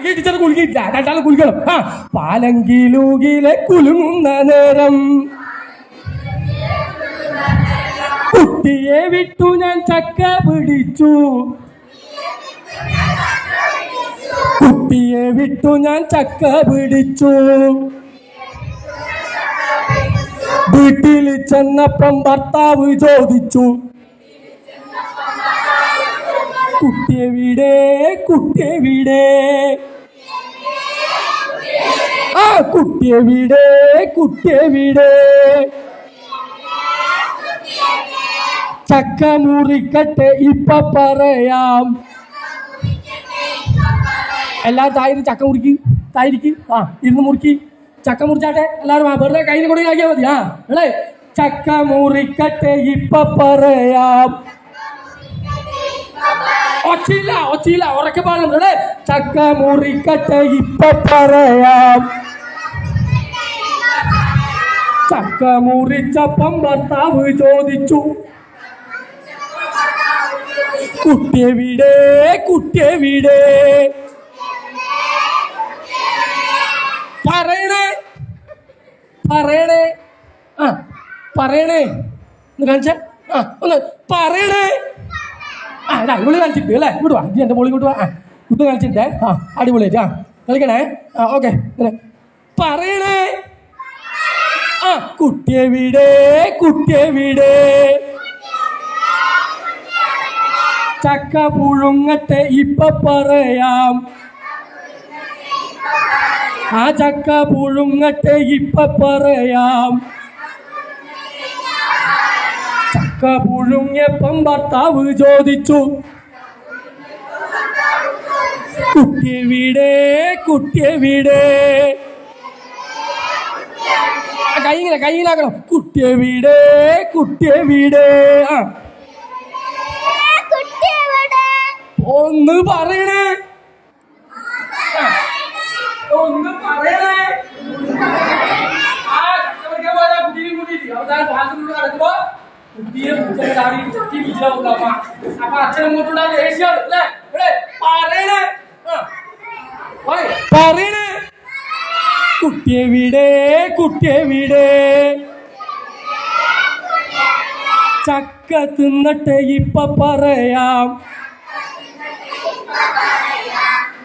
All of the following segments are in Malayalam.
ടീച്ചർ കുലുക്കിയില്ല, രണ്ടാളും കുലുക്കണം. ആ പാലങ്കിലൂകിലെ കുലുങ്ങുന്ന നേരം കുട്ടിയെ വിട്ടു ഞാൻ ചക്ക പിടിച്ചു, കുട്ടിയെ വിട്ടു ഞാൻ ചക്ക പിടിച്ചു. വീട്ടിൽ ചെന്നപ്പം ഭർത്താവ് ചോദിച്ചു, കുട്ടിയെവിടെ കുട്ടിയെവിടെ, ആ കുട്ടിയെവിടെ കുട്ടിയെവിടെ. ചക്ക മുറിക്കട്ടെ ഇപ്പൊ പറയാം. എല്ലാരും തായിരിക്കും ചക്ക മുറിക്ക്, തായിരിക്കും. ആ ഇരുന്ന് മുറിക്ക്, ചക്ക മുറിച്ചാട്ടെ എല്ലാരും. ആ വെറുതെ കയ്യിൽ കൂടെ ആക്കിയാൽ മതി. ആ എളേ ചക്ക മുറിക്കട്ടെ ഇപ്പൊ പറയാം. ഒച്ചയില്ല ഒച്ചയില്ല, ഉറക്കെ പാടും. എടേ ചക്ക മുറിക്കട്ടെ ഇപ്പൊ പറയാം. ചക്ക മുറിച്ചപ്പം ഭർത്താവ് ചോദിച്ചു, കുട്ടിയെവിടെ കുട്ടിയെവിടെ. പറയണേ പറയണേ, ആ പറയണേ ഒന്ന് കാണിച്ചേ. ആ ഒന്ന് പറയണേ. ആ അടിപൊളി കളിച്ചിട്ട് അല്ലേ, ഇങ്ങോട്ട് വാ, എൻ്റെ മോളിൽ ഇങ്ങോട്ട് വാ. ആ കുട്ടി കളിച്ചിട്ടേ. ആ അടിപൊളിയായിട്ട് ആ കളിക്കണേ. ആ ഓക്കെ പറയണേ. ആ കുട്ടിയെവിടെ കുട്ടിയെവിടെ. ചക്ക പുഴുങ്ങട്ടെ ഇപ്പൊ പറയാം. ആ ചക്ക പുഴുങ്ങട്ടെ ഇപ്പൊ പറയാം. ചക്ക പുഴുങ്ങിയപ്പം ഭർത്താവ് ചോദിച്ചു, കുട്ടിയെവിടെ കുട്ടിയെവിടെ. കയ്യിലാക്കണം. കുട്ടിയെവിടെ കുട്ടിയെവിടെ. ആ ഒന്ന് പറയണേ, ഒന്ന് പറയണേ. ആ ചക്ക പറിക്കാൻ പോയാ കുട്ടിയും കൂട്ടിയിട്ട് അവസാനം പാലത്തിലൂടെ നടക്കുമ്പോ കുട്ടിയെ ചാടി ചട്ടി വീട്ടിലാവും. അപ്പൊ അച്ഛനങ്ങോട്ടുണ്ടാകുന്ന ദേഷ്യാണ് അല്ലേ. ഇവിടെ പറയണേ, പറയണേ. കുട്ടിയെവിടെ കുട്ടിയെവിടെ. ചക്ക തിന്നട്ടെ ഇപ്പൊ പറയാം.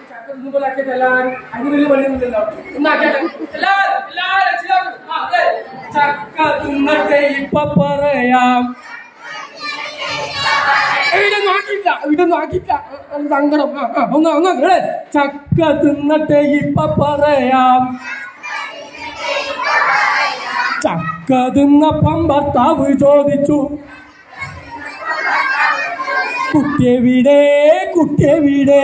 ചക്ക തിന്നുമ്പോഴാക്കിയിട്ട് എല്ലാവരും അതിനുള്ളിൽ പണിയൊന്നുമില്ലല്ലോ. ചക്ക തിന്നട്ടെ ഇപ്പൊ പറയാം. ഇതൊന്നും ആക്കില്ല സങ്കടം. ഒന്ന് ചക്ക തിന്നട്ടെ ഇപ്പൊ പറയാം. ചക്ക തിന്നപ്പം ഭർത്താവ് ചോദിച്ചു, കുട്ടിയെവിടെ കുട്ടിയെവിടെ.